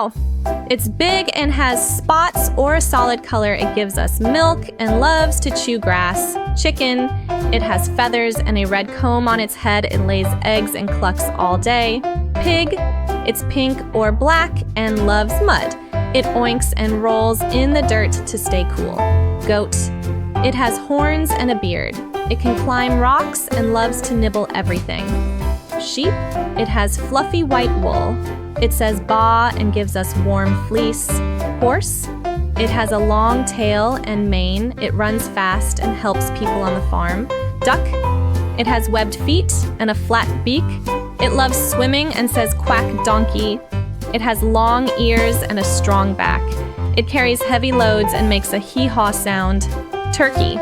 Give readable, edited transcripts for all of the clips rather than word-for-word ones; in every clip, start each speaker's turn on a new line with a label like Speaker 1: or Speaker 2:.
Speaker 1: cow. It's big and has spots or a solid color. It gives us milk and loves to chew grass. Chicken. It has feathers and a red comb on its head. It lays eggs and clucks all day. Pig. It's pink or black and loves mud. It oinks and rolls in the dirt to stay cool. Goat. It has horns and a beard. It can climb rocks and loves to nibble everything. Sheep. It has fluffy white wool. It says baa and gives us warm fleece. Horse. It has a long tail and mane. It runs fast and helps people on the farm. Duck. It has webbed feet and a flat beak. It loves swimming and says quack donkey. It has long ears and a strong back. It carries heavy loads and makes a hee-haw sound. Turkey.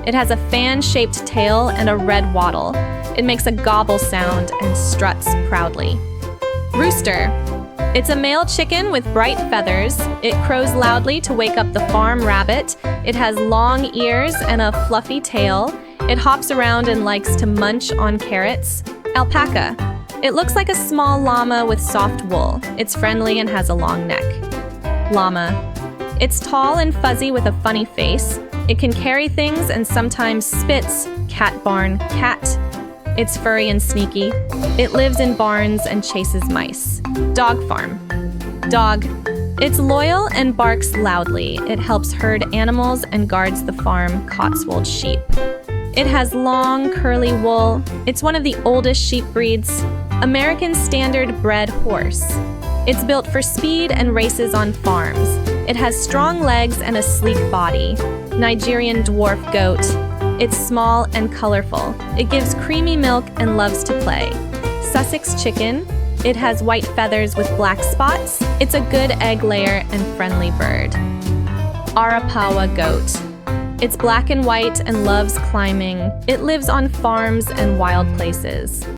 Speaker 1: It has a fan-shaped tail and a red wattle. It makes a gobble sound and struts proudly. Rooster. It's a male chicken with bright feathers. It crows loudly to wake up the farm rabbit. It has long ears and a fluffy tail. It hops around and likes to munch on carrots. Alpaca. It looks like a small llama with soft wool. It's friendly and has a long neck. Llama. It's tall and fuzzy with a funny face. It can carry things and sometimes spits. Cat barn, cat. It's furry and sneaky. It lives in barns and chases mice. Dog farm. Dog. It's loyal and barks loudly. It helps herd animals and guards the farm Cotswold sheep. It has long, curly wool. It's one of the oldest sheep breeds. American standard bred horse. It's built for speed and races on farms. It has strong legs and a sleek body. Nigerian dwarf goat. It's small and colorful. It gives creamy milk and loves to play. Sussex chicken. It has white feathers with black spots. It's a good egg layer and friendly bird. Arapawa goat. It's black and white and loves climbing. It lives on farms and wild places.